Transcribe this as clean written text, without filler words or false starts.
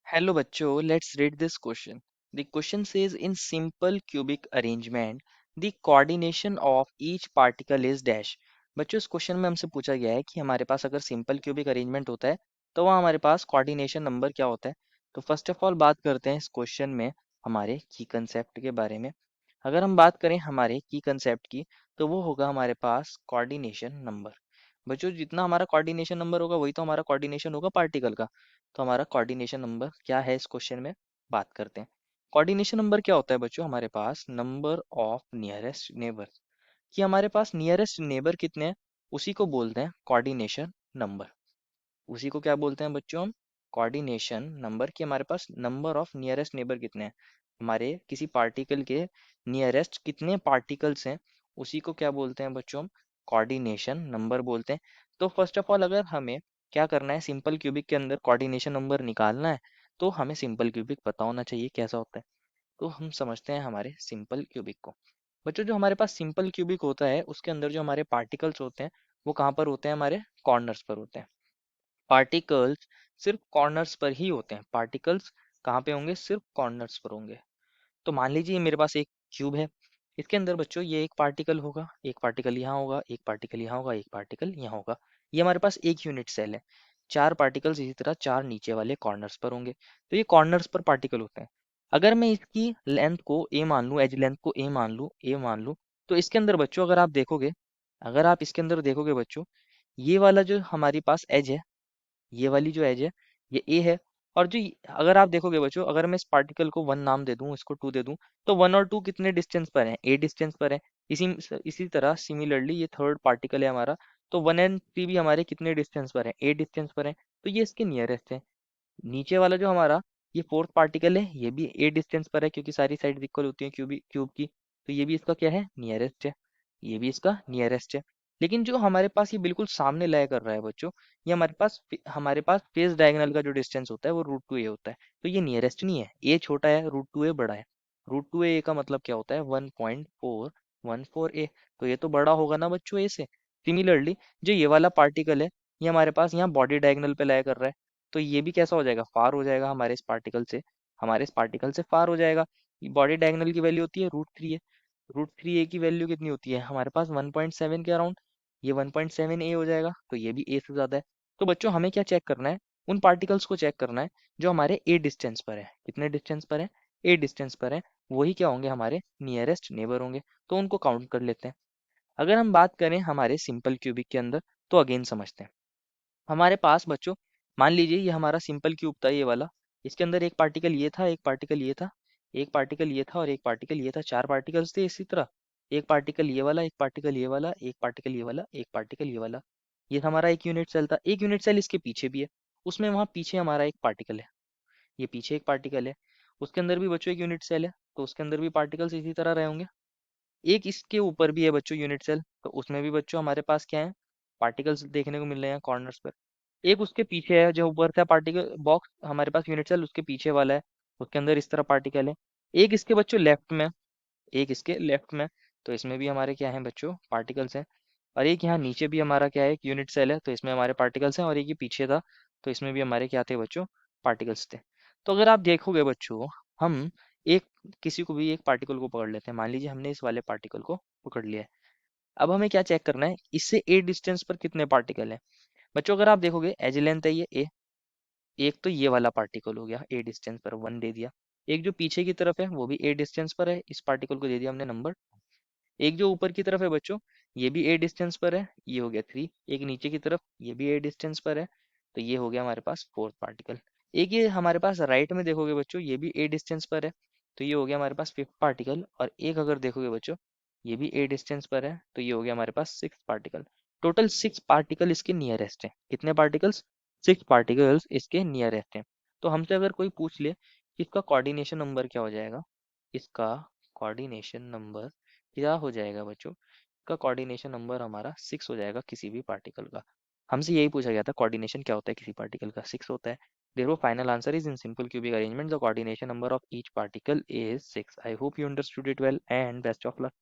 Hello bachcho, let's read this question. The question says in simple cubic arrangement, the coordination of each particle is dash. बच्चों इस question में हमसे पूछा गया है कि हमारे पास अगर सिंपल क्यूबिक अरेंजमेंट होता है तो वहाँ हमारे पास कोऑर्डिनेशन नंबर क्या होता है। तो फर्स्ट ऑफ ऑल बात करते हैं इस क्वेश्चन में हमारे की कंसेप्ट के बारे में। अगर हम बात करें हमारे की कंसेप्ट की तो वो होगा हमारे पास कोऑर्डिनेशन नंबर। बच्चों जितना हमारा कोऑर्डिनेशन नंबर होगा वही तो हमारा कोऑर्डिनेशन होगा पार्टिकल का। तो हमारा कोऑर्डिनेशन नंबर क्या है इस क्वेश्चन में बात करते हैं। कोऑर्डिनेशन नंबर क्या होता है बच्चों, हमारे पास नंबर ऑफ नियरेस्ट नेबर, कि हमारे पास नियरेस्ट नेबर कितने हैं उसी को बोलते हैं कोऑर्डिनेशन नंबर। उसी को क्या बोलते हैं बच्चों हम, कोऑर्डिनेशन नंबर, कि हमारे पास नंबर ऑफ नियरेस्ट नेबर कितने हैं, हमारे किसी पार्टिकल के नियरेस्ट कितने पार्टिकल्स हैं उसी को क्या बोलते हैं बच्चों हम, कोऑर्डिनेशन नंबर बोलते हैं। तो फर्स्ट ऑफ ऑल अगर हमें क्या करना है, सिंपल क्यूबिक के अंदर कोऑर्डिनेशन नंबर निकालना है तो हमें सिंपल क्यूबिक पता होना चाहिए कैसा होता है। तो हम समझते हैं हमारे सिंपल क्यूबिक को। बच्चों जो हमारे पास सिंपल क्यूबिक होता है उसके अंदर जो हमारे पार्टिकल्स होते हैं वो कहाँ पर होते हैं, हमारे कॉर्नर्स पर होते हैं। पार्टिकल्स सिर्फ कॉर्नर्स पर ही होते हैं, पार्टिकल्स कहाँ पे होंगे, सिर्फ कॉर्नर्स पर होंगे। तो मान लीजिए मेरे पास एक क्यूब है, इसके अंदर बच्चों ये एक पार्टिकल होगा, एक पार्टिकल यहाँ होगा, एक पार्टिकल यहाँ होगा, एक पार्टिकल यहाँ होगा। ये हमारे पास एक यूनिट सेल है। चार पार्टिकल्स इसी तरह चार नीचे वाले कॉर्नर्स पर होंगे। तो ये कॉर्नर्स पर पार्टिकल होते हैं। अगर मैं इसकी लेंथ को ए मान लूँ, एज लेंथ को ए मान लूँ, तो इसके अंदर बच्चों अगर आप देखोगे, अगर आप इसके अंदर देखोगे बच्चों, ये वाला जो हमारी पास एज है, ये वाली जो एज है ये ए है। और जो अगर आप देखोगे बच्चों, अगर मैं इस पार्टिकल को वन नाम दे दूं, इसको टू दे दूं, तो वन और टू कितने डिस्टेंस पर हैं, ए डिस्टेंस पर है। इसी इसी तरह सिमिलरली ये थर्ड पार्टिकल है हमारा, तो वन एंड थ्री भी हमारे कितने डिस्टेंस पर है, ए डिस्टेंस पर है। तो ये इसके नियरेस्ट है। नीचे वाला जो हमारा ये फोर्थ पार्टिकल है ये भी ए डिस्टेंस पर है, क्योंकि सारी साइड इक्वल होती है क्यूब की। तो ये भी इसका क्या है, नियरेस्ट है। ये भी इसका नियरेस्ट है। लेकिन जो हमारे पास ये बिल्कुल सामने लय कर रहा है बच्चों, ये हमारे पास फेस डायगोनल का जो डिस्टेंस होता है वो रूट टू ए होता है। तो ये नियरेस्ट नहीं है, ए छोटा है, रूट टू ए बड़ा है। रूट टू ए का मतलब क्या होता है, 1.414 ए। तो ये तो बड़ा होगा ना बच्चों ए से। सिमिलरली जो ये वाला पार्टिकल है ये हमारे पास यहाँ बॉडी डायगोनल पे लय कर रहा है। तो ये भी कैसा हो जाएगा, फार हो जाएगा हमारे इस पार्टिकल से, हमारे इस पार्टिकल से फार हो जाएगा। बॉडी डायगोनल की वैल्यू होती है रूट थ्री है। रूट थ्री ए की वैल्यू कितनी होती है हमारे पास, 1.7 के अराउंड। ये 1.7 ए हो जाएगा, तो ये भी ए से ज़्यादा है। तो बच्चों हमें क्या चेक करना है, उन पार्टिकल्स को चेक करना है जो हमारे ए डिस्टेंस पर है। कितने डिस्टेंस पर है, ए डिस्टेंस पर है। वही क्या होंगे, हमारे नियरेस्ट नेबर होंगे। तो उनको काउंट कर लेते हैं। अगर हम बात करें हमारे सिंपल क्यूबिक के अंदर, तो अगेन समझते हैं। हमारे पास बच्चों मान लीजिए ये हमारा सिंपल क्यूब था ये वाला, इसके अंदर एक पार्टिकल ये था, एक पार्टिकल ये था, एक पार्टिकल ये था और एक पार्टिकल ये था। चार पार्टिकल्स थे इसी तरह। एक पार्टिकल ये वाला, एक पार्टिकल ये वाला, एक पार्टिकल ये वाला, एक पार्टिकल ये वाला। ये था हमारा एक यूनिट सेल था। एक यूनिट सेल इसके पीछे भी है, उसमें वहां पीछे हमारा एक पार्टिकल है। ये पीछे एक पार्टिकल है, उसके अंदर भी बच्चों एक यूनिट सेल है, तो उसके अंदर भी पार्टिकल्स इसी तरह रहे होंगे। एक इसके ऊपर भी है बच्चों यूनिट सेल, तो उसमें भी बच्चों हमारे पास क्या है, पार्टिकल्स देखने को मिल रहे हैं कॉर्नर्स पर। एक उसके पीछे है, जो ऊपर था पार्टिकल बॉक्स हमारे पास यूनिट सेल उसके पीछे वाला है, उसके अंदर इस तरह पार्टिकल है। एक इसके बच्चों लेफ्ट में, एक इसके लेफ्ट में, तो इसमें भी हमारे क्या हैं बच्चों, पार्टिकल्स हैं। और एक यहाँ नीचे भी हमारा क्या है, एक यूनिट सेल है, तो इसमें हमारे पार्टिकल्स हैं। और एक ये पीछे था, तो इसमें भी हमारे क्या थे बच्चों, पार्टिकल्स थे। तो अगर आप देखोगे बच्चों, हम एक किसी को भी एक पार्टिकल को पकड़ लेते हैं। मान लीजिए हमने इस वाले पार्टिकल को पकड़ लिया है। अब हमें क्या चेक करना है, इससे ए डिस्टेंस पर कितने पार्टिकल हैं। बच्चों अगर आप देखोगे एज लेंथ है ये ए, एक तो ये वाला पार्टिकल हो गया ए डिस्टेंस पर, वन दे दिया। एक जो पीछे की तरफ है वो भी ए डिस्टेंस पर है, इस पार्टिकल को दे दिया हमने नंबर। एक जो ऊपर की तरफ है बच्चों, ये भी ए डिस्टेंस पर है, ये हो गया थ्री। एक नीचे की तरफ, ये भी ए डिस्टेंस पर है, तो ये हो गया हमारे पास फोर्थ पार्टिकल। एक ये हमारे पास राइट में देखोगे बच्चों, ये भी ए डिस्टेंस पर है, तो ये हो गया हमारे पास फिफ्थ पार्टिकल। और एक अगर देखोगे बच्चों, ये भी ए डिस्टेंस पर है, तो ये हो गया हमारे पास six particle. Total six particle इसके नियरेस्ट है। कितने पार्टिकल्स, सिक्स पार्टिकल्स इसके नियरेस्ट हैं। तो हमसे अगर कोई पूछ ले कि इसका कोऑर्डिनेशन नंबर क्या हो जाएगा, इसका कोऑर्डिनेशन नंबर क्या हो जाएगा बच्चों, का कोऑर्डिनेशन नंबर हमारा सिक्स हो जाएगा किसी भी पार्टिकल का। हमसे यही पूछा गया था कोऑर्डिनेशन क्या होता है किसी पार्टिकल का, सिक्स होता है। therefore final answer is in simple cubic arrangement the coordination number of each particle is 6. I hope you understood it well and best of luck.